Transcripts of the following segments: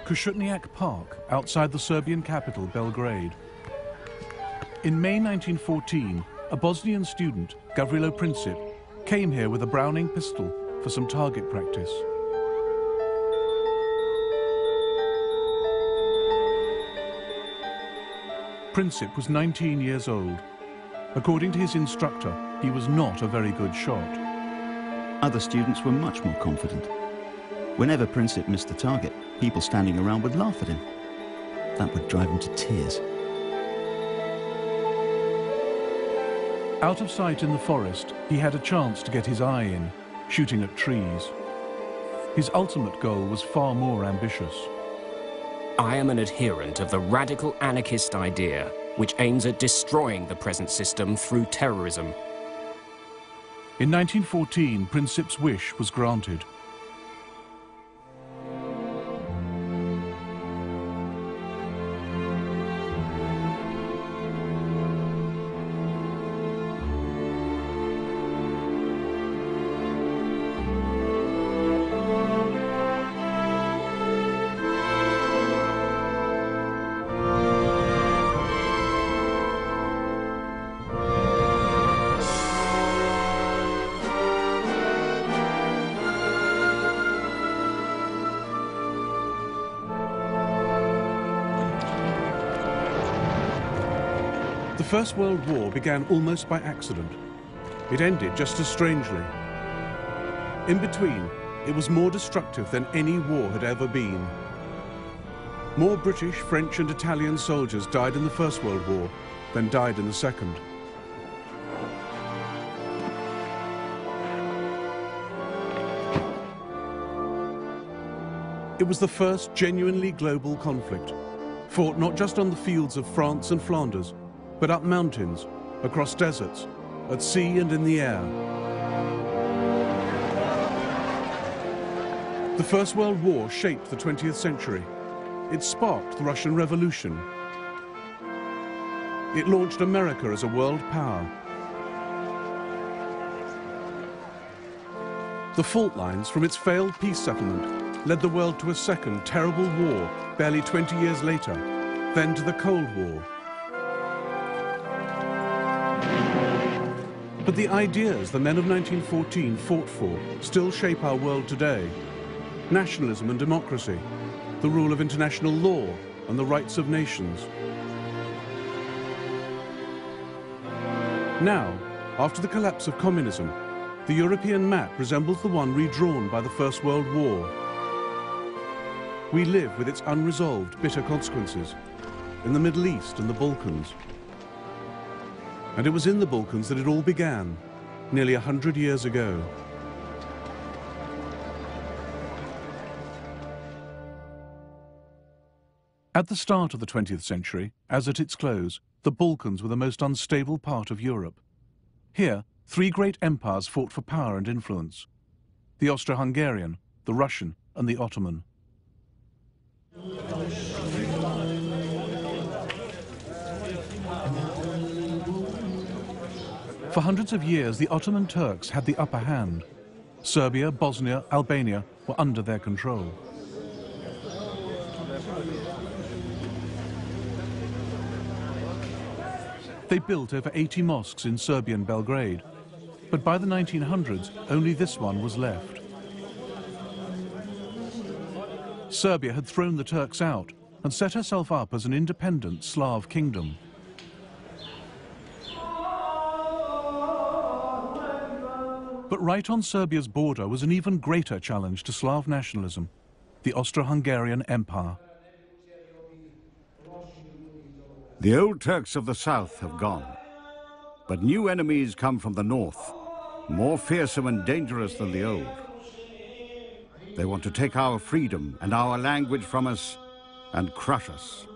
Košutnjak Park outside the Serbian capital, Belgrade. In May 1914, a Bosnian student, Gavrilo Princip, came here with a Browning pistol for some target practice. Princip was 19 years old. According to his instructor, he was not a very good shot. Other students were much more confident. Whenever Princip missed the target, people standing around would laugh at him. That would drive him to tears. Out of sight in the forest, he had a chance to get his eye in, shooting at trees. His ultimate goal was far more ambitious. I am an adherent of the radical anarchist idea, which aims at destroying the present system through terrorism. In 1914, Princip's wish was granted. The First World War began almost by accident. It ended just as strangely. In between, it was more destructive than any war had ever been. More British, French and Italian soldiers died in the First World War than died in the Second. It was the first genuinely global conflict, fought not just on the fields of France and Flanders, but up mountains, across deserts, at sea and in the air. The First World War shaped the 20th century. It sparked the Russian Revolution. It launched America as a world power. The fault lines from its failed peace settlement led the world to a second terrible war barely 20 years later, then to the Cold War. But the ideas the men of 1914 fought for still shape our world today. Nationalism and democracy, the rule of international law and the rights of nations. Now, after the collapse of communism, the European map resembles the one redrawn by the First World War. We live with its unresolved, bitter consequences in the Middle East and the Balkans. And it was in the Balkans that it all began, nearly 100 years ago. At the start of the 20th century, as at its close, the Balkans were the most unstable part of Europe. Here, three great empires fought for power and influence: the Austro-Hungarian, the Russian, and the Ottoman. For hundreds of years, the Ottoman Turks had the upper hand. Serbia, Bosnia, Albania were under their control. They built over 80 mosques in Serbian Belgrade, but by the 1900s, only this one was left. Serbia had thrown the Turks out and set herself up as an independent Slav kingdom. But right on Serbia's border was an even greater challenge to Slav nationalism: the Austro-Hungarian Empire. The old Turks of the south have gone, but new enemies come from the north, more fearsome and dangerous than the old. They want to take our freedom and our language from us and crush us.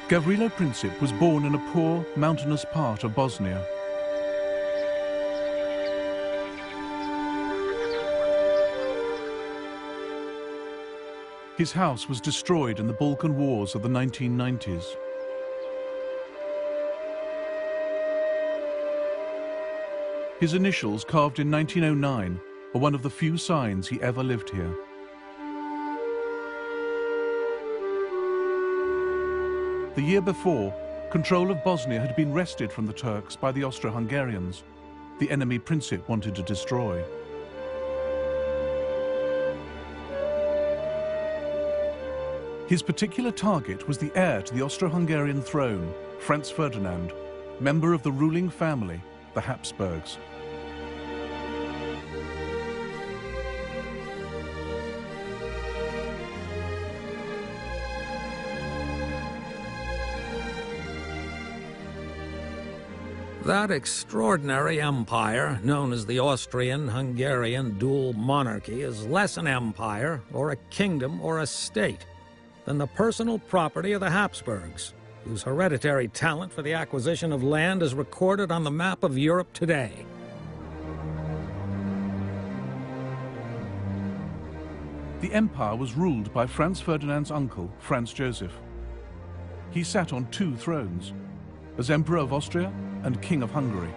Gavrilo Princip was born in a poor, mountainous part of Bosnia. His house was destroyed in the Balkan Wars of the 1990s. His initials, carved in 1909, are one of the few signs he ever lived here. The year before, control of Bosnia had been wrested from the Turks by the Austro-Hungarians, the enemy Princip wanted to destroy. His particular target was the heir to the Austro-Hungarian throne, Franz Ferdinand, member of the ruling family, the Habsburgs. That extraordinary empire, known as the Austrian-Hungarian dual monarchy, is less an empire, or a kingdom, or a state, than the personal property of the Habsburgs, whose hereditary talent for the acquisition of land is recorded on the map of Europe today. The empire was ruled by Franz Ferdinand's uncle, Franz Joseph. He sat on 2 thrones, as Emperor of Austria and King of Hungary.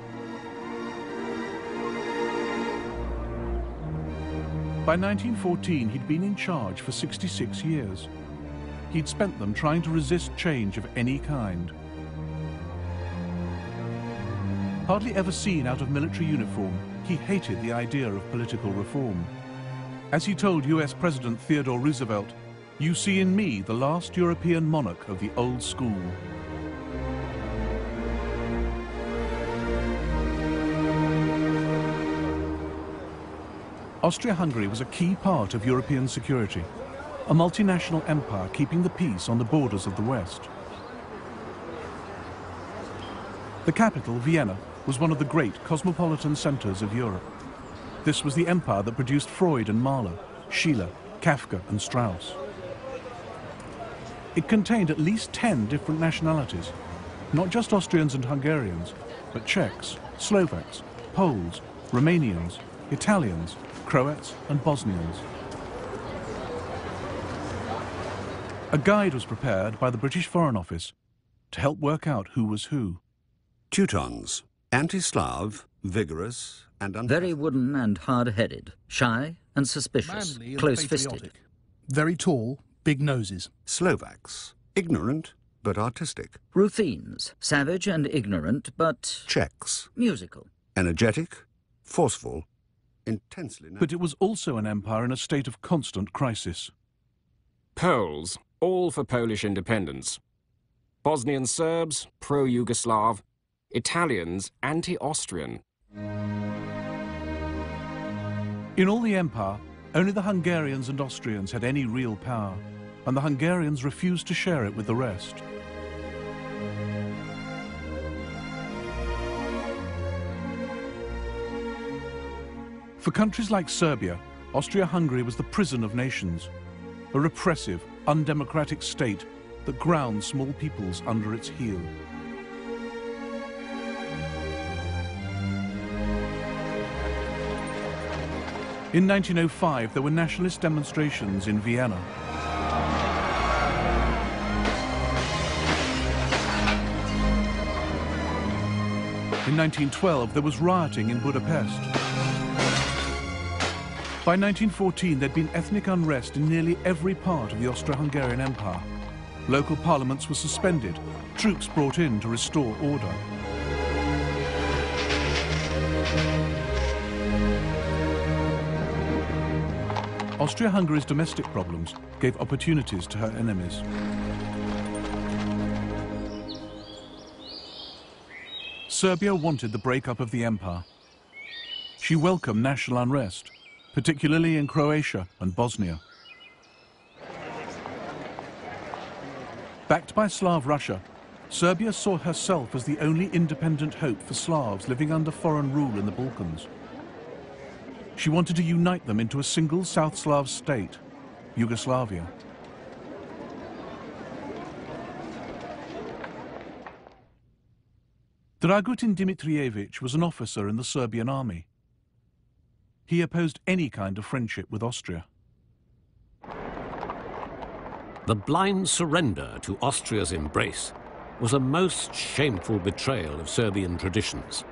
By 1914, he'd been in charge for 66 years. He'd spent them trying to resist change of any kind. Hardly ever seen out of military uniform, he hated the idea of political reform. As he told US President Theodore Roosevelt, "You see in me the last European monarch of the old school." Austria-Hungary was a key part of European security, a multinational empire keeping the peace on the borders of the West. The capital, Vienna, was one of the great cosmopolitan centers of Europe. This was the empire that produced Freud and Mahler, Schiller, Kafka and Strauss. It contained at least 10 different nationalities, not just Austrians and Hungarians, but Czechs, Slovaks, Poles, Romanians, Italians, Croats and Bosnians. A guide was prepared by the British Foreign Office to help work out who was who. Teutons, anti-Slav, vigorous and very wooden and hard-headed, shy and suspicious, Manly and close-fisted. patriotic. Very tall, big noses. Slovaks, ignorant but artistic. Ruthenes, savage and ignorant, but Czechs, musical. energetic, forceful, intensely... But it was also an empire in a state of constant crisis. Poles, all for Polish independence. Bosnian Serbs, pro-Yugoslav. Italians, anti-Austrian. In all the empire, only the Hungarians and Austrians had any real power, and the Hungarians refused to share it with the rest. For countries like Serbia, Austria-Hungary was the prison of nations, a repressive, undemocratic state that ground small peoples under its heel. In 1905, there were nationalist demonstrations in Vienna. In 1912, there was rioting in Budapest. By 1914, there'd been ethnic unrest in nearly every part of the Austro-Hungarian Empire. Local parliaments were suspended, troops brought in to restore order. Austria-Hungary's domestic problems gave opportunities to her enemies. Serbia wanted the breakup of the empire. She welcomed national unrest, particularly in Croatia and Bosnia. Backed by Slav Russia, Serbia saw herself as the only independent hope for Slavs living under foreign rule in the Balkans. She wanted to unite them into a single South Slav state, Yugoslavia. Dragutin Dimitrievich was an officer in the Serbian army. He opposed any kind of friendship with Austria. The blind surrender to Austria's embrace was a most shameful betrayal of Serbian traditions.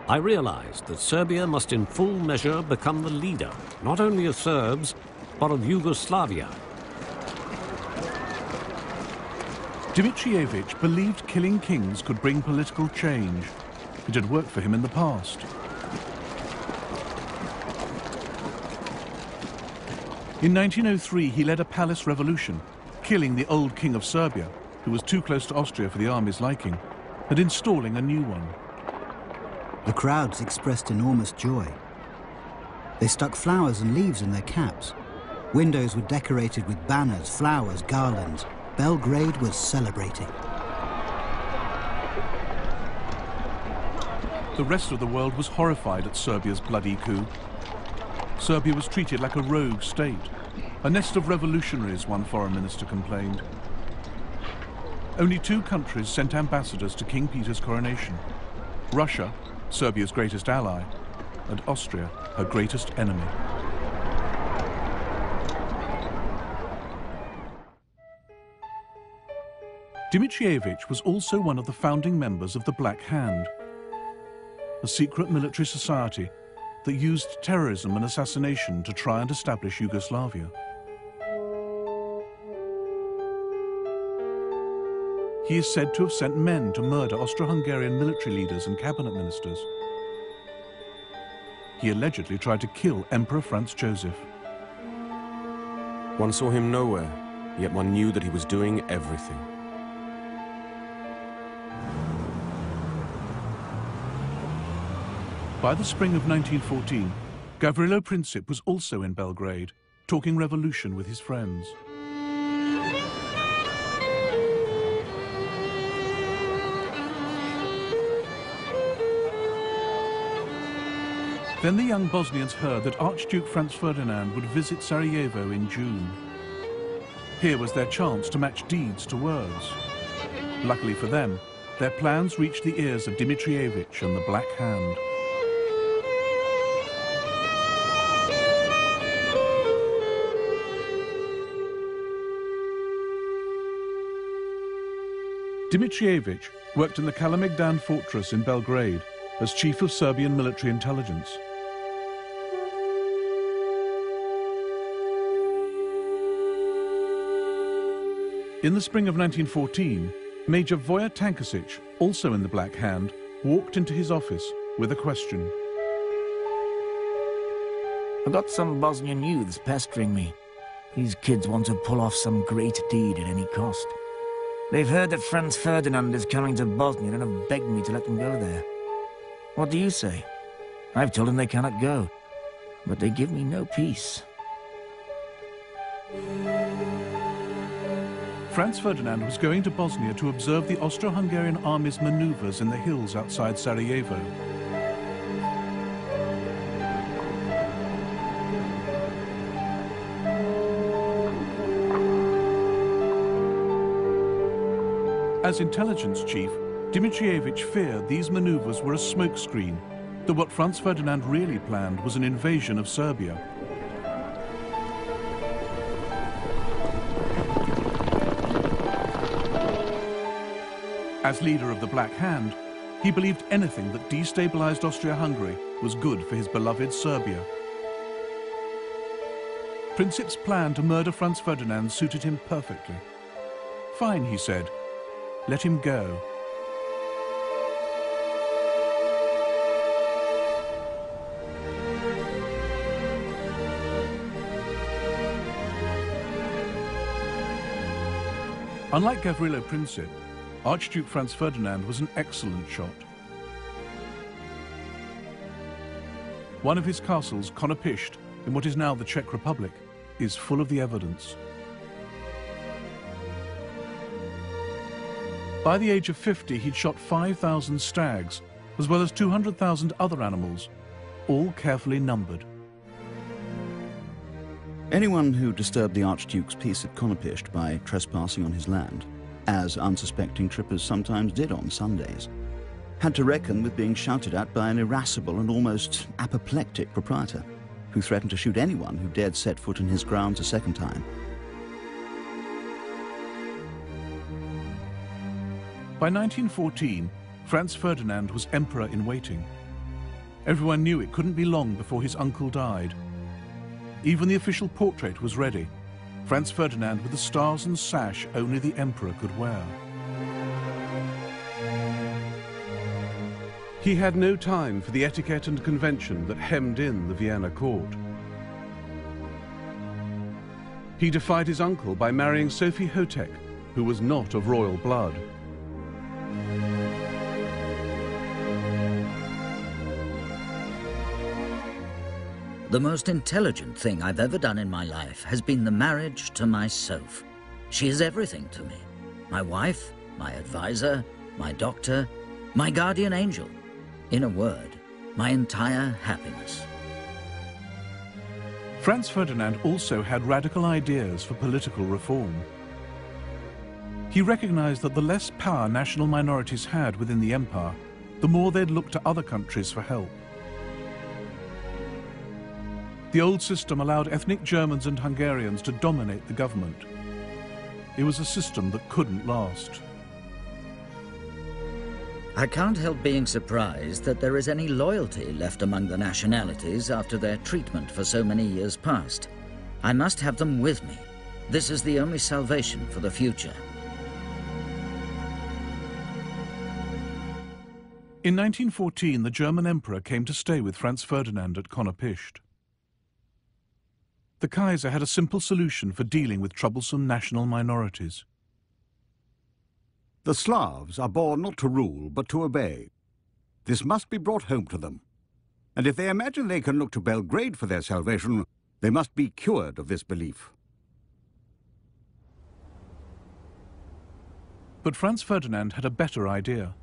I realized that Serbia must in full measure become the leader, not only of Serbs, but of Yugoslavia. Dimitrievich believed killing kings could bring political change. It had worked for him in the past. In 1903, he led a palace revolution, killing the old king of Serbia, who was too close to Austria for the army's liking, and installing a new one. The crowds expressed enormous joy. They stuck flowers and leaves in their caps. Windows were decorated with banners, flowers, garlands. Belgrade was celebrating. The rest of the world was horrified at Serbia's bloody coup. Serbia was treated like a rogue state, a nest of revolutionaries, one foreign minister complained. Only 2 countries sent ambassadors to King Peter's coronation: Russia, Serbia's greatest ally, and Austria, her greatest enemy. Dimitrievich was also one of the founding members of the Black Hand, a secret military society that used terrorism and assassination to try and establish Yugoslavia. He is said to have sent men to murder Austro-Hungarian military leaders and cabinet ministers. He allegedly tried to kill Emperor Franz Joseph. One saw him nowhere, yet one knew that he was doing everything. By the spring of 1914, Gavrilo Princip was also in Belgrade, talking revolution with his friends. Then the young Bosnians heard that Archduke Franz Ferdinand would visit Sarajevo in June. Here was their chance to match deeds to words. Luckily for them, their plans reached the ears of Dimitrievich and the Black Hand. Dimitrievich worked in the Kalemegdan fortress in Belgrade as chief of Serbian military intelligence. In the spring of 1914, Major Voja Tankasic, also in the Black Hand, walked into his office with a question. I've got some Bosnian youths pestering me. These kids want to pull off some great deed at any cost. They've heard that Franz Ferdinand is coming to Bosnia and have begged me to let them go there. What do you say? I've told them they cannot go, but they give me no peace. Franz Ferdinand was going to Bosnia to observe the Austro-Hungarian army's maneuvers in the hills outside Sarajevo. As intelligence chief, Dimitrievich feared these maneuvers were a smokescreen, that what Franz Ferdinand really planned was an invasion of Serbia. As leader of the Black Hand, he believed anything that destabilized Austria-Hungary was good for his beloved Serbia. Princip's plan to murder Franz Ferdinand suited him perfectly. Fine, he said. Let him go. Unlike Gavrilo Princip, Archduke Franz Ferdinand was an excellent shot. One of his castles, Konopisht, in what is now the Czech Republic, is full of the evidence. By the age of 50, he'd shot 5,000 stags, as well as 200,000 other animals, all carefully numbered. Anyone who disturbed the Archduke's peace at Konopisht by trespassing on his land, as unsuspecting trippers sometimes did on Sundays, had to reckon with being shouted at by an irascible and almost apoplectic proprietor, who threatened to shoot anyone who dared set foot in his grounds a second time. By 1914, Franz Ferdinand was emperor in waiting. Everyone knew it couldn't be long before his uncle died. Even the official portrait was ready, Franz Ferdinand with the stars and sash only the emperor could wear. He had no time for the etiquette and convention that hemmed in the Vienna court. He defied his uncle by marrying Sophie Hotek, who was not of royal blood. The most intelligent thing I've ever done in my life has been the marriage to my Soph. She is everything to me. My wife, my advisor, my doctor, my guardian angel. In a word, my entire happiness. Franz Ferdinand also had radical ideas for political reform. He recognized that the less power national minorities had within the empire, the more they'd look to other countries for help. The old system allowed ethnic Germans and Hungarians to dominate the government. It was a system that couldn't last. I can't help being surprised that there is any loyalty left among the nationalities after their treatment for so many years past. I must have them with me. This is the only salvation for the future. In 1914, the German emperor came to stay with Franz Ferdinand at Konopisht. The Kaiser had a simple solution for dealing with troublesome national minorities. The Slavs are born not to rule, but to obey. This must be brought home to them. And if they imagine they can look to Belgrade for their salvation, they must be cured of this belief. But Franz Ferdinand had a better idea.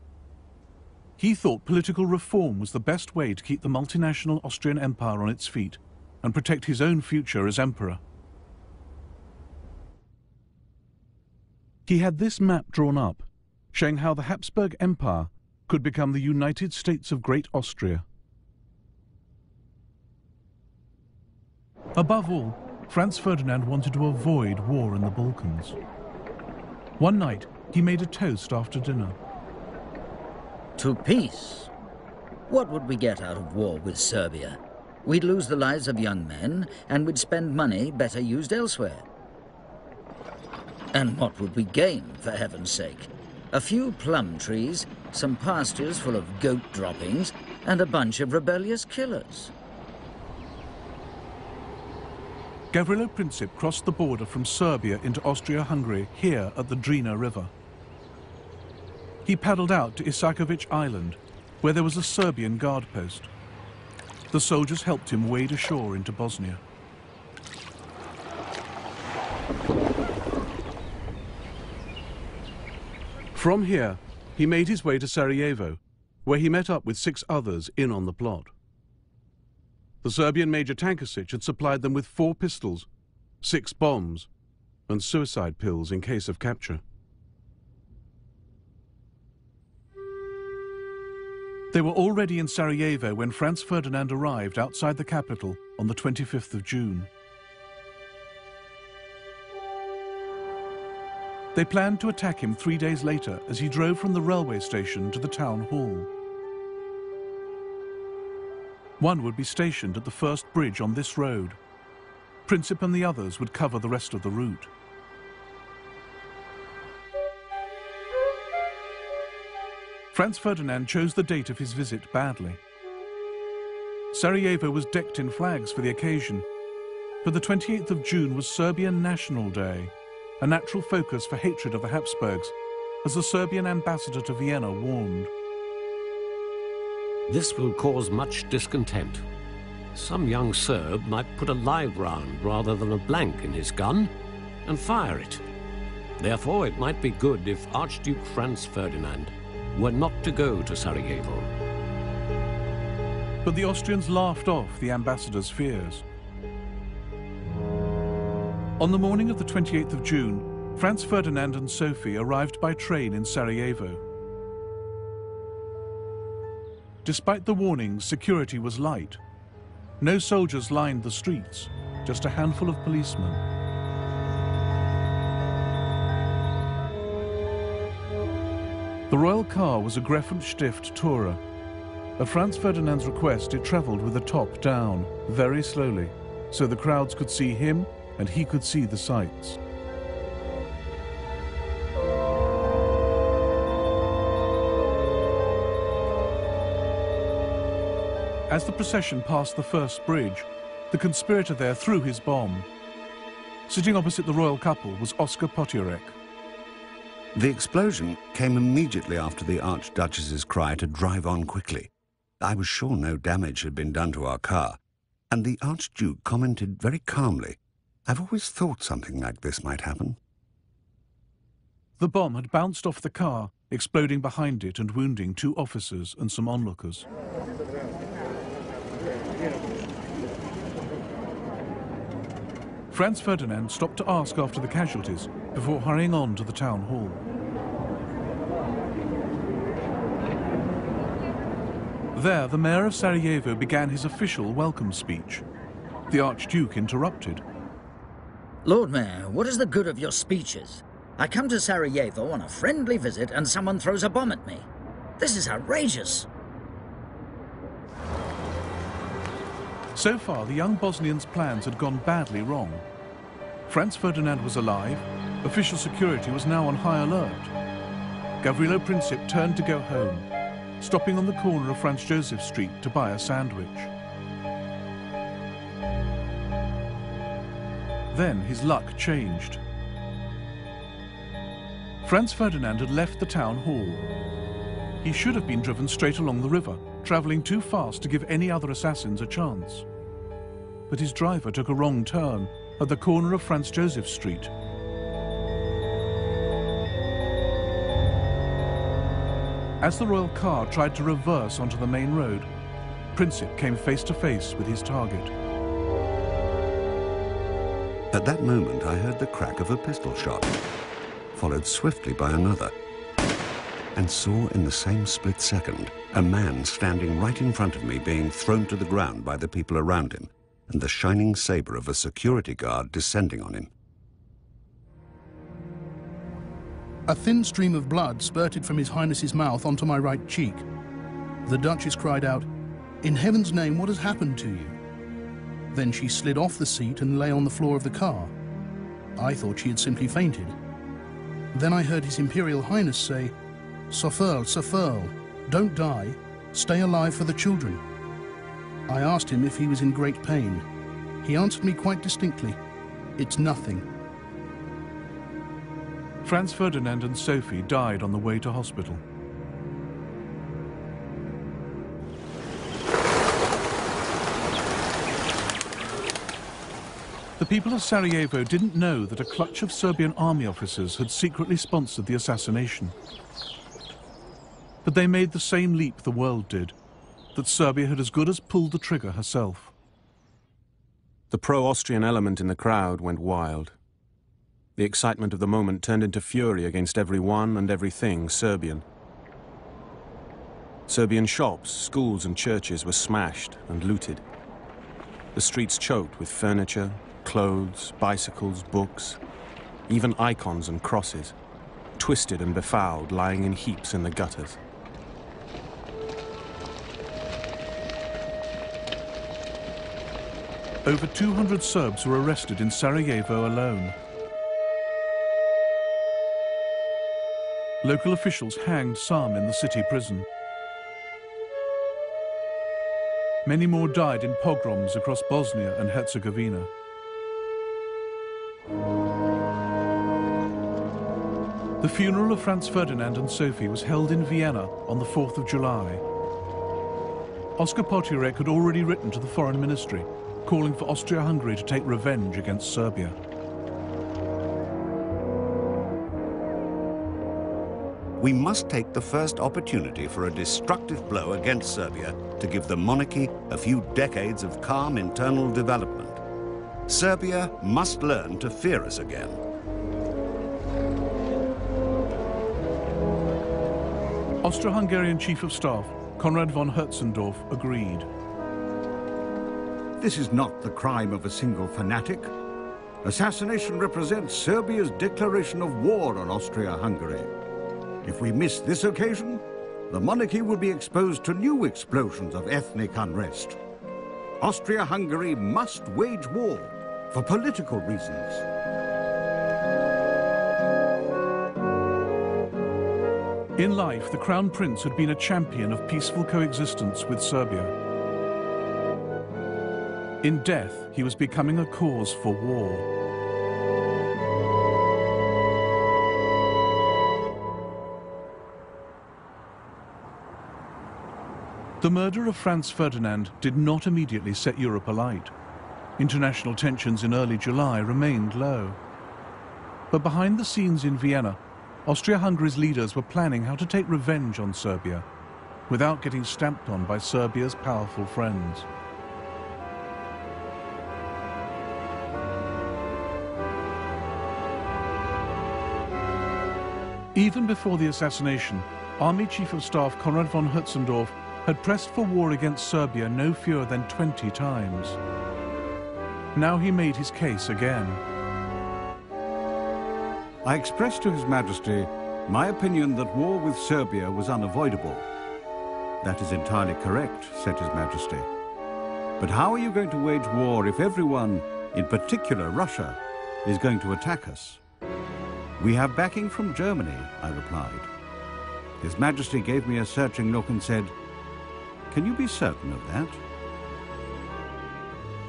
He thought political reform was the best way to keep the multinational Austrian Empire on its feet and protect his own future as emperor. He had this map drawn up, showing how the Habsburg Empire could become the United States of Great Austria. Above all, Franz Ferdinand wanted to avoid war in the Balkans. One night, he made a toast after dinner. To peace. What would we get out of war with Serbia? We'd lose the lives of young men, and we'd spend money better used elsewhere. And what would we gain, for heaven's sake? A few plum trees, some pastures full of goat droppings, and a bunch of rebellious killers. Gavrilo Princip crossed the border from Serbia into Austria-Hungary here at the Drina River. He paddled out to Isakovic Island, where there was a Serbian guard post. The soldiers helped him wade ashore into Bosnia. From here, he made his way to Sarajevo, where he met up with 6 others in on the plot. The Serbian Major Tankasic had supplied them with 4 pistols, 6 bombs, and suicide pills in case of capture. They were already in Sarajevo when Franz Ferdinand arrived outside the capital on the 25th of June. They planned to attack him 3 days later as he drove from the railway station to the town hall. One would be stationed at the first bridge on this road. Princip and the others would cover the rest of the route. Franz Ferdinand chose the date of his visit badly. Sarajevo was decked in flags for the occasion, but the 28th of June was Serbian National Day, a natural focus for hatred of the Habsburgs, as the Serbian ambassador to Vienna warned. This will cause much discontent. Some young Serb might put a live round rather than a blank in his gun and fire it. Therefore, it might be good if Archduke Franz Ferdinand were not to go to Sarajevo. But the Austrians laughed off the ambassador's fears. On the morning of the 28th of June, Franz Ferdinand and Sophie arrived by train in Sarajevo. Despite the warnings, security was light. No soldiers lined the streets, just a handful of policemen. The royal car was a Greffen Stift Tourer. At Franz Ferdinand's request, it travelled with the top down, very slowly, so the crowds could see him and he could see the sights. As the procession passed the first bridge, the conspirator there threw his bomb. Sitting opposite the royal couple was Oskar Potiorek. The explosion came immediately after the Archduchess's cry to drive on quickly. I was sure no damage had been done to our car, and the Archduke commented very calmly, "I've always thought something like this might happen." The bomb had bounced off the car, exploding behind it and wounding 2 officers and some onlookers. Franz Ferdinand stopped to ask after the casualties before hurrying on to the town hall. There, the mayor of Sarajevo began his official welcome speech. The Archduke interrupted. Lord Mayor, what is the good of your speeches? I come to Sarajevo on a friendly visit and someone throws a bomb at me. This is outrageous. So far, the young Bosnian's plans had gone badly wrong. Franz Ferdinand was alive. Official security was now on high alert. Gavrilo Princip turned to go home, stopping on the corner of Franz Joseph Street to buy a sandwich. Then his luck changed. Franz Ferdinand had left the town hall. He should have been driven straight along the river, travelling too fast to give any other assassins a chance. But his driver took a wrong turn at the corner of Franz Joseph Street. As the royal car tried to reverse onto the main road, Princip came face to face with his target. At that moment, I heard the crack of a pistol shot, followed swiftly by another, and saw in the same split second a man standing right in front of me being thrown to the ground by the people around him, and the shining sabre of a security guard descending on him. A thin stream of blood spurted from His Highness's mouth onto my right cheek. The Duchess cried out, "In heaven's name, what has happened to you?" Then she slid off the seat and lay on the floor of the car. I thought she had simply fainted. Then I heard His Imperial Highness say, "Sofurl, Sofurl, don't die. Stay alive for the children." I asked him if he was in great pain. He answered me quite distinctly, "It's nothing." Franz Ferdinand and Sophie died on the way to hospital. The people of Sarajevo didn't know that a clutch of Serbian army officers had secretly sponsored the assassination. But they made the same leap the world did, that Serbia had as good as pulled the trigger herself. The pro-Austrian element in the crowd went wild. The excitement of the moment turned into fury against everyone and everything Serbian. Serbian shops, schools and churches were smashed and looted. The streets choked with furniture, clothes, bicycles, books, even icons and crosses, twisted and befouled, lying in heaps in the gutters. Over 200 Serbs were arrested in Sarajevo alone. Local officials hanged some in the city prison. Many more died in pogroms across Bosnia and Herzegovina. The funeral of Franz Ferdinand and Sophie was held in Vienna on the 4th of July. Oskar Potiorek had already written to the Foreign Ministry, calling for Austria-Hungary to take revenge against Serbia. We must take the first opportunity for a destructive blow against Serbia to give the monarchy a few decades of calm internal development. Serbia must learn to fear us again. Austro-Hungarian Chief of Staff Konrad von Hertzendorf agreed. This is not the crime of a single fanatic. Assassination represents Serbia's declaration of war on Austria-Hungary. If we miss this occasion, the monarchy would be exposed to new explosions of ethnic unrest. Austria-Hungary must wage war for political reasons. In life, the Crown Prince had been a champion of peaceful coexistence with Serbia. In death, he was becoming a cause for war. The murder of Franz Ferdinand did not immediately set Europe alight. International tensions in early July remained low. But behind the scenes in Vienna, Austria-Hungary's leaders were planning how to take revenge on Serbia without getting stamped on by Serbia's powerful friends. Even before the assassination, Army Chief of Staff Konrad von Hötzendorf had pressed for war against Serbia no fewer than 20 times. Now he made his case again. I expressed to His Majesty my opinion that war with Serbia was unavoidable. That is entirely correct, said His Majesty. But how are you going to wage war if everyone, in particular Russia, is going to attack us? We have backing from Germany, I replied. His Majesty gave me a searching look and said, "Can you be certain of that?"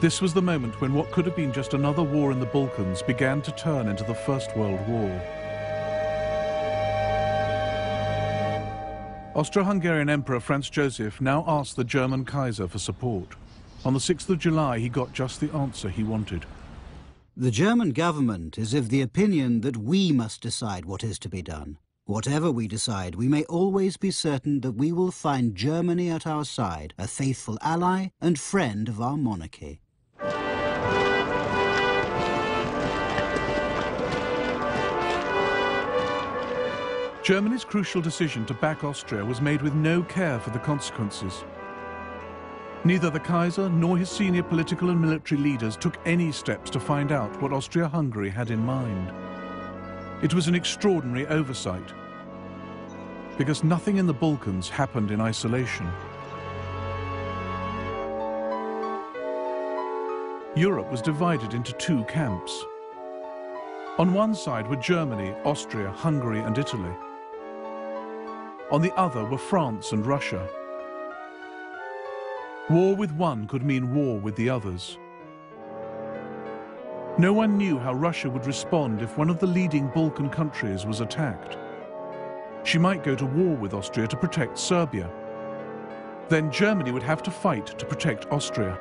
This was the moment when what could have been just another war in the Balkans began to turn into the First World War. Austro-Hungarian Emperor Franz Joseph now asked the German Kaiser for support. On the 6th of July, he got just the answer he wanted. The German government is of the opinion that we must decide what is to be done. Whatever we decide, we may always be certain that we will find Germany at our side, a faithful ally and friend of our monarchy. Germany's crucial decision to back Austria was made with no care for the consequences. Neither the Kaiser nor his senior political and military leaders took any steps to find out what Austria-Hungary had in mind. It was an extraordinary oversight, because nothing in the Balkans happened in isolation. Europe was divided into two camps. On one side were Germany, Austria, Hungary and Italy. On the other were France and Russia. War with one could mean war with the others. No one knew how Russia would respond if one of the leading Balkan countries was attacked. She might go to war with Austria to protect Serbia. Then Germany would have to fight to protect Austria.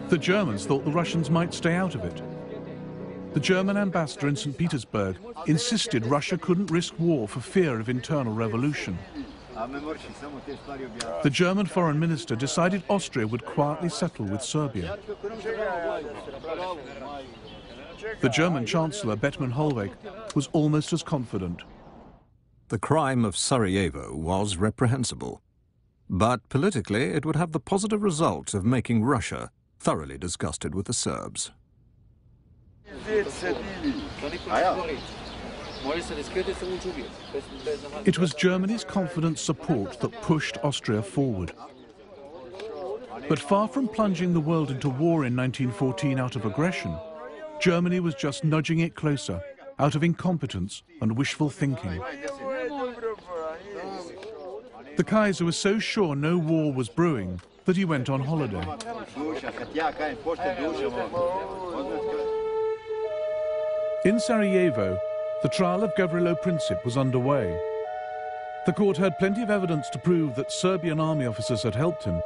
The Germans thought the Russians might stay out of it. The German ambassador in St. Petersburg insisted Russia couldn't risk war for fear of internal revolution. The German foreign minister decided Austria would quietly settle with Serbia. The German chancellor, Bethmann Hollweg, was almost as confident. The crime of Sarajevo was reprehensible, but politically it would have the positive result of making Russia thoroughly disgusted with the Serbs. It was Germany's confident support that pushed Austria forward. But far from plunging the world into war in 1914 out of aggression, Germany was just nudging it closer out of incompetence and wishful thinking. The Kaiser was so sure no war was brewing that he went on holiday. In Sarajevo, the trial of Gavrilo Princip was underway. The court had plenty of evidence to prove that Serbian army officers had helped him.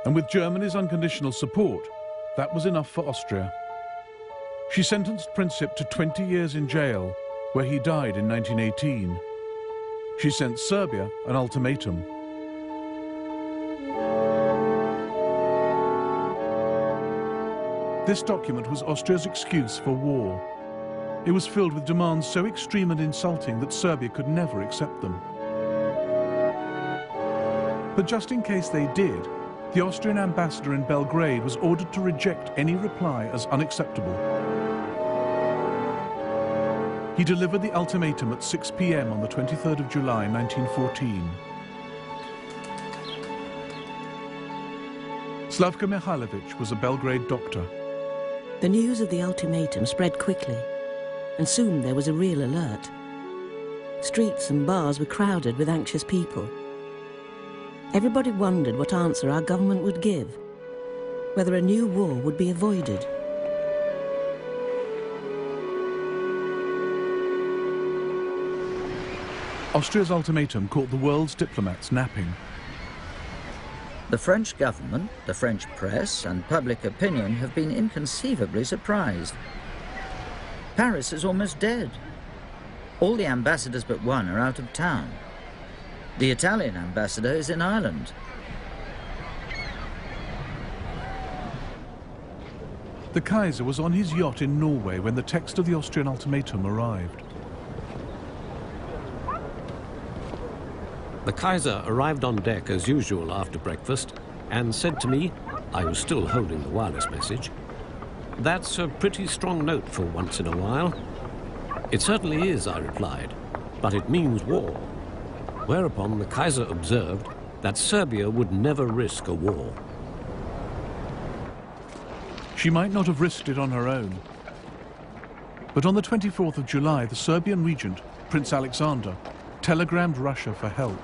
And with Germany's unconditional support, that was enough for Austria. She sentenced Princip to 20 years in jail, where he died in 1918. She sent Serbia an ultimatum. This document was Austria's excuse for war. It was filled with demands so extreme and insulting that Serbia could never accept them. But just in case they did, the Austrian ambassador in Belgrade was ordered to reject any reply as unacceptable. He delivered the ultimatum at 6 p.m. on the 23rd of July, 1914. Slavka Mihailovich was a Belgrade doctor. The news of the ultimatum spread quickly, and soon there was a real alert. Streets and bars were crowded with anxious people. Everybody wondered what answer our government would give, whether a new war would be avoided. Austria's ultimatum caught the world's diplomats napping. The French government, the French press, and public opinion have been inconceivably surprised. Paris is almost dead. All the ambassadors but one are out of town. The Italian ambassador is in Ireland. The Kaiser was on his yacht in Norway when the text of the Austrian ultimatum arrived. The Kaiser arrived on deck as usual after breakfast and said to me, I was still holding the wireless message, "That's a pretty strong note for once in a while." "It certainly is," I replied, "but it means war." Whereupon the Kaiser observed that Serbia would never risk a war. She might not have risked it on her own. But on the 24th of July, the Serbian regent, Prince Alexander, telegrammed Russia for help.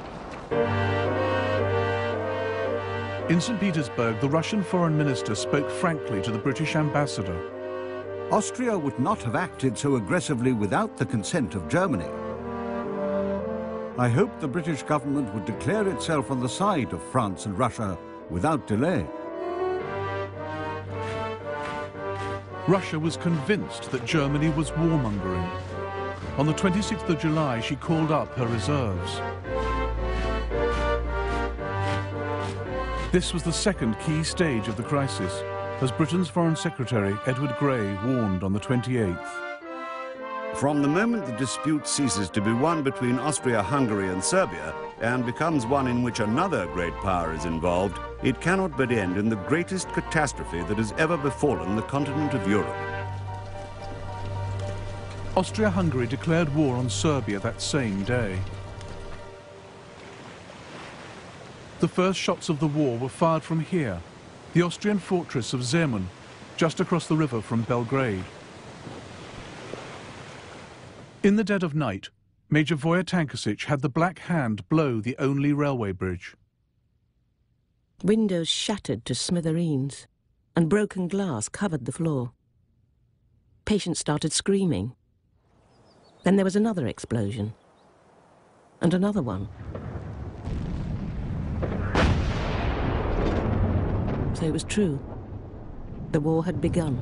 In St. Petersburg, the Russian foreign minister spoke frankly to the British ambassador. Austria would not have acted so aggressively without the consent of Germany. I hope the British government would declare itself on the side of France and Russia without delay. Russia was convinced that Germany was warmongering. On the 26th of July, she called up her reserves. This was the second key stage of the crisis, as Britain's Foreign Secretary Edward Grey warned on the 28th. From the moment the dispute ceases to be one between Austria-Hungary and Serbia and becomes one in which another great power is involved, it cannot but end in the greatest catastrophe that has ever befallen the continent of Europe. Austria-Hungary declared war on Serbia that same day. The first shots of the war were fired from here, the Austrian fortress of Zemun, just across the river from Belgrade. In the dead of night, Major Voja Tankasic had the Black Hand blow the only railway bridge. Windows shattered to smithereens, and broken glass covered the floor. Patients started screaming. Then there was another explosion, and another one. So it was true. The war had begun.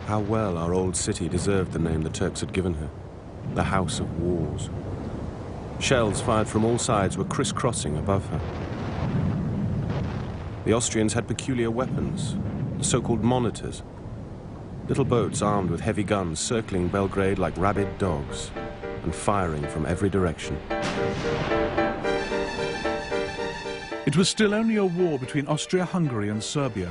How well our old city deserved the name the Turks had given her, the House of Wars. Shells fired from all sides were crisscrossing above her. The Austrians had peculiar weapons, the so-called monitors, little boats armed with heavy guns circling Belgrade like rabid dogs and firing from every direction. It was still only a war between Austria-Hungary and Serbia.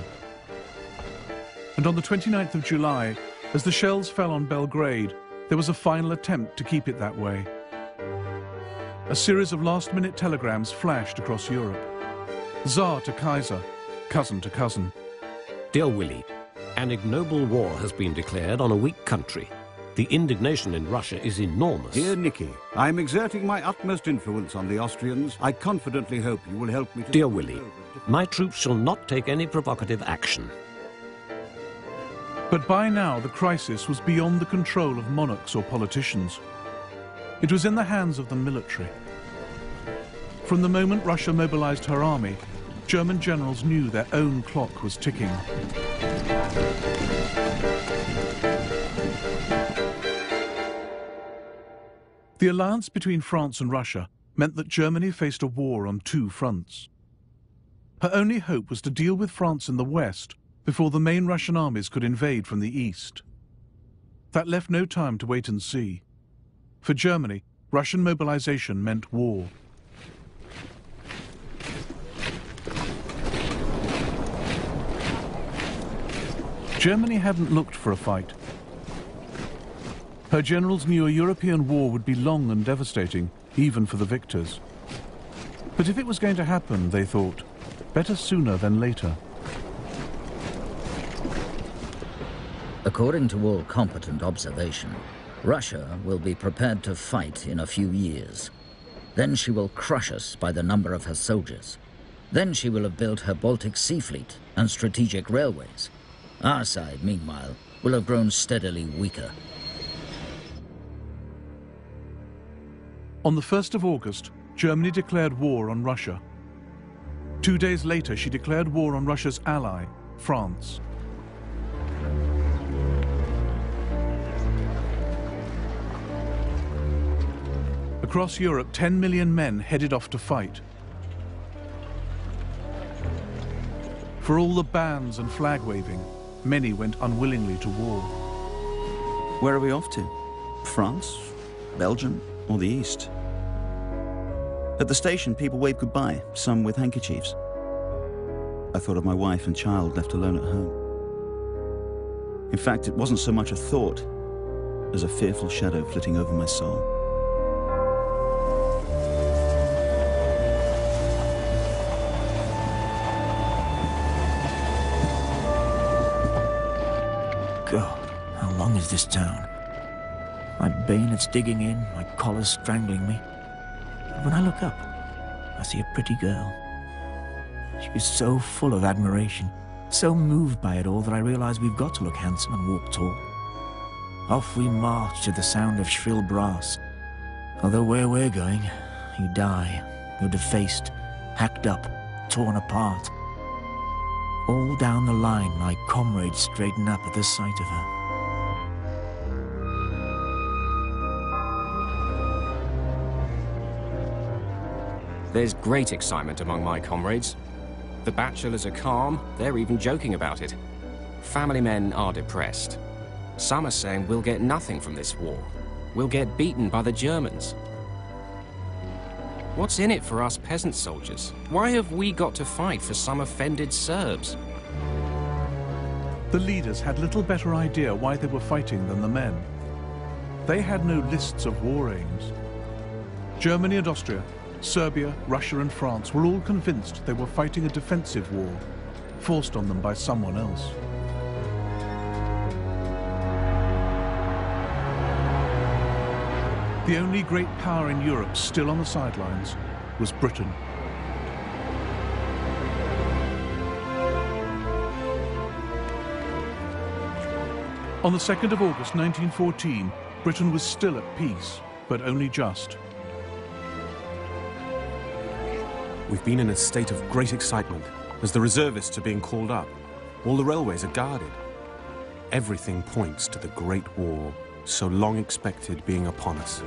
And on the 29th of July, as the shells fell on Belgrade, there was a final attempt to keep it that way. A series of last-minute telegrams flashed across Europe. Tsar to Kaiser, cousin to cousin. Dear Willie, an ignoble war has been declared on a weak country. The indignation in Russia is enormous. Dear Nicky, I am exerting my utmost influence on the Austrians. I confidently hope you will help me to... Dear Willie, my troops shall not take any provocative action. But by now the crisis was beyond the control of monarchs or politicians. It was in the hands of the military. From the moment Russia mobilized her army, German generals knew their own clock was ticking. The alliance between France and Russia meant that Germany faced a war on two fronts. Her only hope was to deal with France in the west before the main Russian armies could invade from the east. That left no time to wait and see. For Germany, Russian mobilization meant war. Germany hadn't looked for a fight. Her generals knew a European war would be long and devastating, even for the victors. But if it was going to happen, they thought, better sooner than later. According to all competent observation, Russia will be prepared to fight in a few years. Then she will crush us by the number of her soldiers. Then she will have built her Baltic Sea Fleet and strategic railways. Our side, meanwhile, will have grown steadily weaker. On the 1st of August, Germany declared war on Russia. 2 days later, she declared war on Russia's ally, France. Across Europe, 10 million men headed off to fight. For all the bans and flag waving, many went unwillingly to war. Where are we off to? France? Belgium? Or the East? At the station, people waved goodbye, some with handkerchiefs. I thought of my wife and child left alone at home. In fact, it wasn't so much a thought as a fearful shadow flitting over my soul. God, how long is this town? My bayonet's digging in, my collar's strangling me. But when I look up, I see a pretty girl. She is so full of admiration, so moved by it all that I realize we've got to look handsome and walk tall. Off we march to the sound of shrill brass. Although where we're going, you die. You're defaced, hacked up, torn apart. All down the line, my comrades straighten up at the sight of her. There's great excitement among my comrades. The bachelors are calm, they're even joking about it. Family men are depressed. Some are saying we'll get nothing from this war. We'll get beaten by the Germans. What's in it for us peasant soldiers? Why have we got to fight for some offended Serbs? The leaders had little better idea why they were fighting than the men. They had no lists of war aims. Germany and Austria, Serbia, Russia and France were all convinced they were fighting a defensive war, forced on them by someone else. The only great power in Europe still on the sidelines was Britain. On the 2nd of August 1914, Britain was still at peace, but only just. We've been in a state of great excitement as the reservists are being called up. All the railways are guarded. Everything points to the Great War, so long expected, being upon us.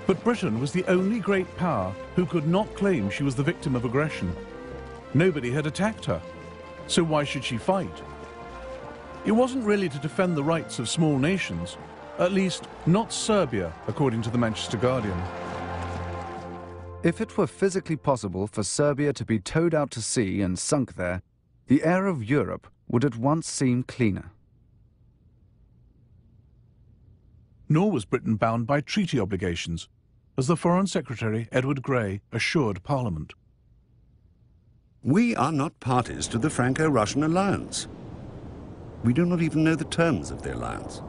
But Britain was the only great power who could not claim she was the victim of aggression. Nobody had attacked her, so why should she fight? It wasn't really to defend the rights of small nations, at least not Serbia, according to the Manchester Guardian. If it were physically possible for Serbia to be towed out to sea and sunk there, the air of Europe would at once seem cleaner. Nor was Britain bound by treaty obligations, as the Foreign Secretary, Edward Grey, assured Parliament. We are not parties to the Franco-Russian alliance. We do not even know the terms of the alliance.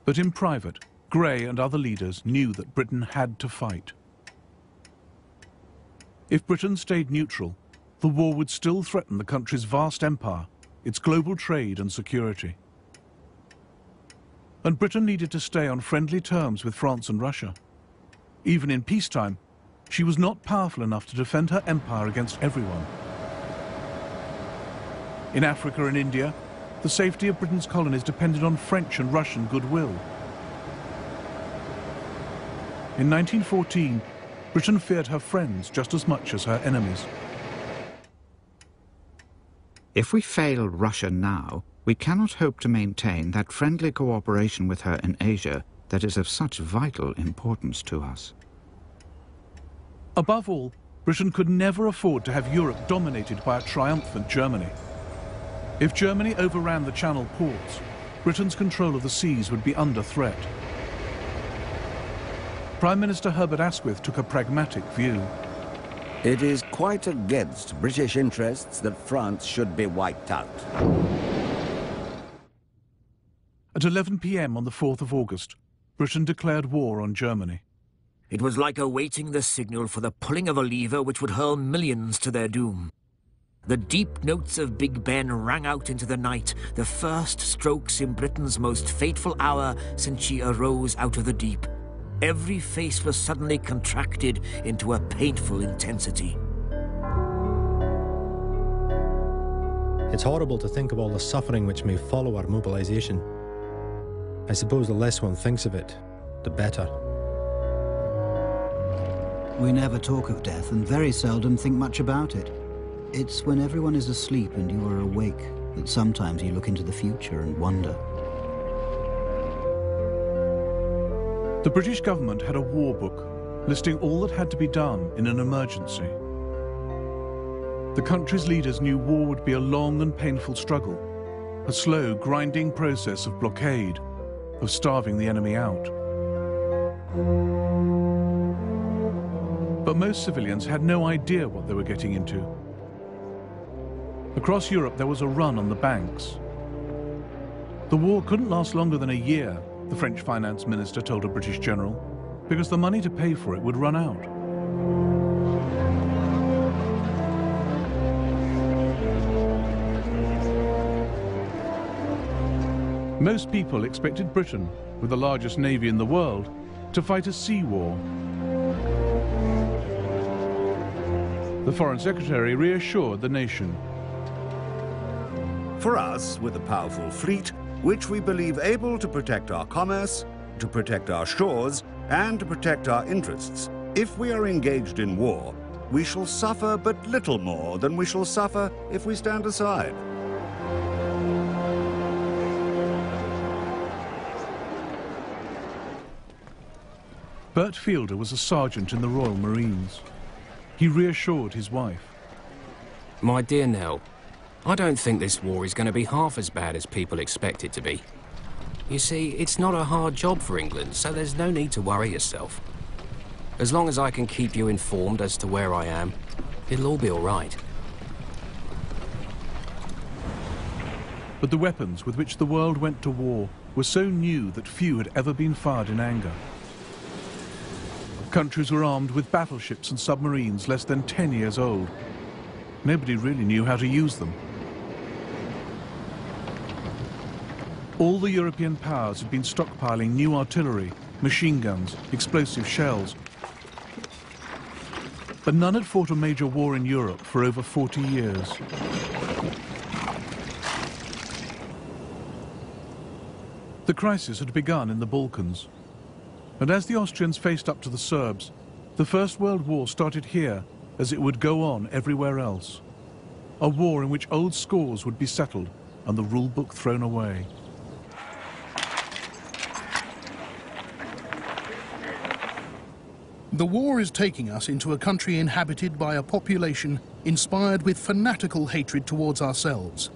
But in private, Grey and other leaders knew that Britain had to fight. If Britain stayed neutral, the war would still threaten the country's vast empire, its global trade and security. And Britain needed to stay on friendly terms with France and Russia. Even in peacetime, she was not powerful enough to defend her empire against everyone. In Africa and India, the safety of Britain's colonies depended on French and Russian goodwill. In 1914, Britain feared her friends just as much as her enemies. If we fail Russia now, we cannot hope to maintain that friendly cooperation with her in Asia that is of such vital importance to us. Above all, Britain could never afford to have Europe dominated by a triumphant Germany. If Germany overran the Channel ports, Britain's control of the seas would be under threat. Prime Minister Herbert Asquith took a pragmatic view. It is quite against British interests that France should be wiped out. At 11 p.m. on the 4th of August, Britain declared war on Germany. It was like awaiting the signal for the pulling of a lever which would hurl millions to their doom. The deep notes of Big Ben rang out into the night, the first strokes in Britain's most fateful hour since she arose out of the deep. Every face was suddenly contracted into a painful intensity. It's horrible to think of all the suffering which may follow our mobilization. I suppose the less one thinks of it, the better. We never talk of death and very seldom think much about it. It's when everyone is asleep and you are awake that sometimes you look into the future and wonder. The British government had a war book listing all that had to be done in an emergency. The country's leaders knew war would be a long and painful struggle, a slow, grinding process of blockade, of starving the enemy out. But most civilians had no idea what they were getting into. Across Europe, there was a run on the banks. The war couldn't last longer than a year, the French finance minister told a British general, because the money to pay for it would run out. Most people expected Britain, with the largest navy in the world, to fight a sea war. The Foreign Secretary reassured the nation. For us, with a powerful fleet, which we believe able to protect our commerce, to protect our shores, and to protect our interests, if we are engaged in war, we shall suffer but little more than we shall suffer if we stand aside. Bert Fielder was a sergeant in the Royal Marines. He reassured his wife. My dear Nell, I don't think this war is going to be half as bad as people expect it to be. You see, it's not a hard job for England, so there's no need to worry yourself. As long as I can keep you informed as to where I am, it'll all be all right. But the weapons with which the world went to war were so new that few had ever been fired in anger. Countries were armed with battleships and submarines less than 10 years old. Nobody really knew how to use them. All the European powers had been stockpiling new artillery, machine guns, explosive shells. But none had fought a major war in Europe for over 40 years. The crisis had begun in the Balkans. And as the Austrians faced up to the Serbs, the First World War started here as it would go on everywhere else. A war in which old scores would be settled and the rule book thrown away. The war is taking us into a country inhabited by a population inspired with fanatical hatred towards ourselves.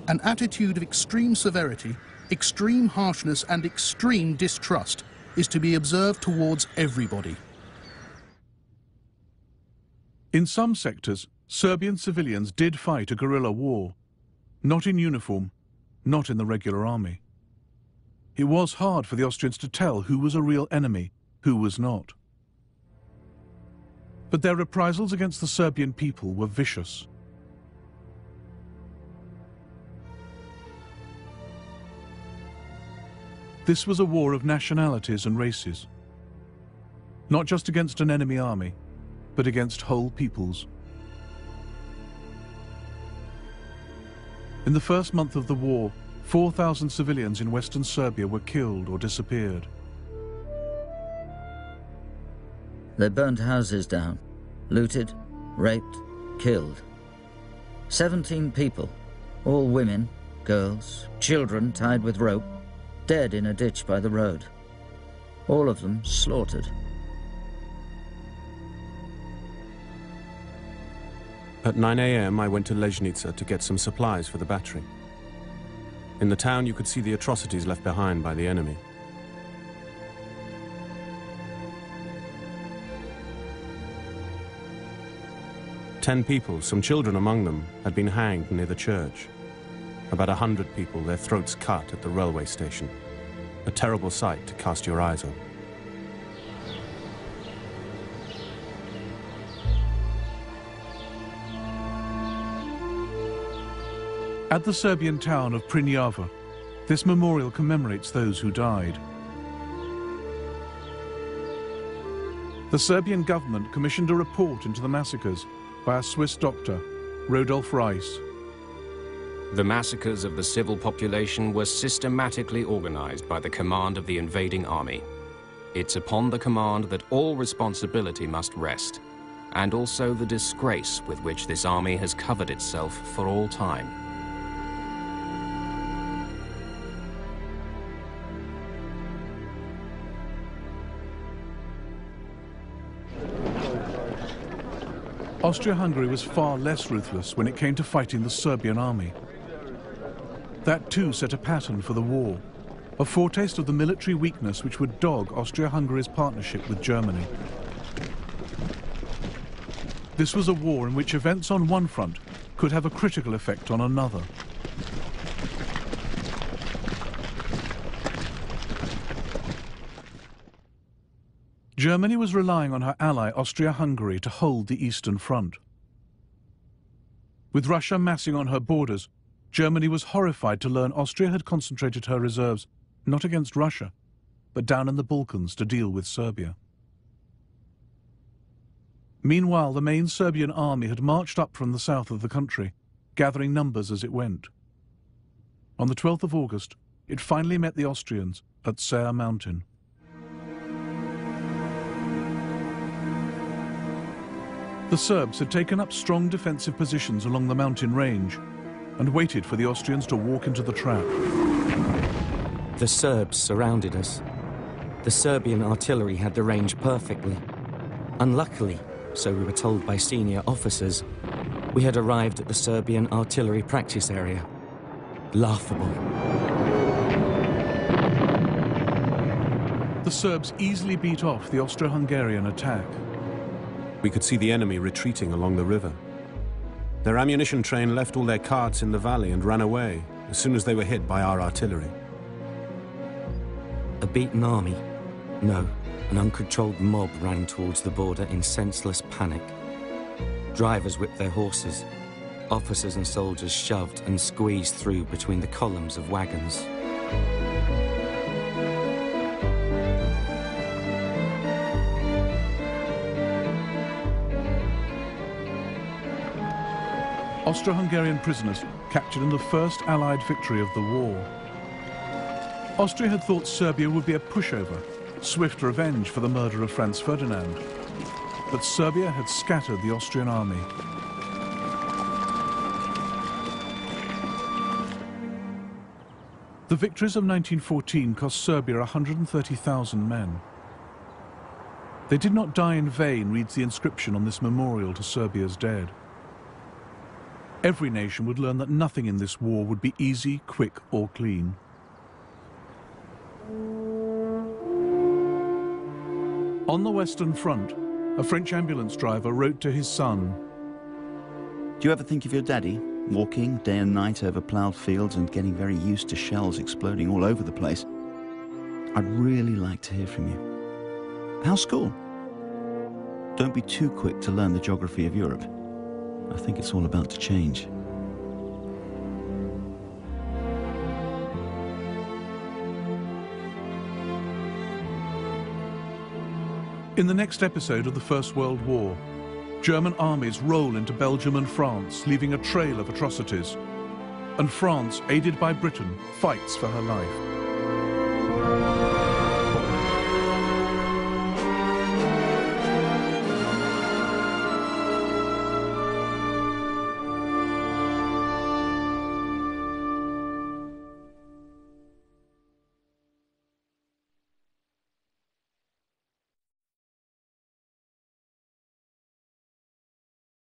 An attitude of extreme severity, extreme harshness and extreme distrust is to be observed towards everybody. In some sectors, Serbian civilians did fight a guerrilla war, not in uniform, not in the regular army. It was hard for the Austrians to tell who was a real enemy, who was not. But their reprisals against the Serbian people were vicious. This was a war of nationalities and races, not just against an enemy army, but against whole peoples. In the first month of the war, 4,000 civilians in western Serbia were killed or disappeared. They burnt houses down, looted, raped, killed. 17 people, all women, girls, children tied with rope, dead in a ditch by the road. All of them slaughtered. At 9 a.m. I went to Leznica to get some supplies for the battery. In the town you could see the atrocities left behind by the enemy. Ten people, some children among them, had been hanged near the church. About 100 people, their throats cut at the railway station. A terrible sight to cast your eyes on. At the Serbian town of Prnjava, this memorial commemorates those who died. The Serbian government commissioned a report into the massacres by a Swiss doctor, Rodolf Reiss. The massacres of the civil population were systematically organized by the command of the invading army. It's upon the command that all responsibility must rest, and also the disgrace with which this army has covered itself for all time. Austria-Hungary was far less ruthless when it came to fighting the Serbian army. That too set a pattern for the war, a foretaste of the military weakness which would dog Austria-Hungary's partnership with Germany. This was a war in which events on one front could have a critical effect on another. Germany was relying on her ally Austria-Hungary to hold the Eastern Front. With Russia massing on her borders, Germany was horrified to learn Austria had concentrated her reserves not against Russia, but down in the Balkans to deal with Serbia. Meanwhile, the main Serbian army had marched up from the south of the country, gathering numbers as it went. On the 12th of August, it finally met the Austrians at Ser Mountain. The Serbs had taken up strong defensive positions along the mountain range and waited for the Austrians to walk into the trap. The Serbs surrounded us. The Serbian artillery had the range perfectly. Unluckily, so we were told by senior officers, we had arrived at the Serbian artillery practice area. Laughable. The Serbs easily beat off the Austro-Hungarian attack. We could see the enemy retreating along the river. Their ammunition train left all their carts in the valley and ran away as soon as they were hit by our artillery. A beaten army? No, an uncontrolled mob ran towards the border in senseless panic. Drivers whipped their horses. Officers and soldiers shoved and squeezed through between the columns of wagons. Austro-Hungarian prisoners captured in the first Allied victory of the war. Austria had thought Serbia would be a pushover, swift revenge for the murder of Franz Ferdinand. But Serbia had scattered the Austrian army. The victories of 1914 cost Serbia 130,000 men. They did not die in vain, reads the inscription on this memorial to Serbia's dead. Every nation would learn that nothing in this war would be easy, quick, or clean. On the Western Front, a French ambulance driver wrote to his son, "Do you ever think of your daddy, walking day and night over ploughed fields and getting very used to shells exploding all over the place? I'd really like to hear from you. How's school? Don't be too quick to learn the geography of Europe. I think it's all about to change." In the next episode of the First World War, German armies roll into Belgium and France, leaving a trail of atrocities. And France, aided by Britain, fights for her life.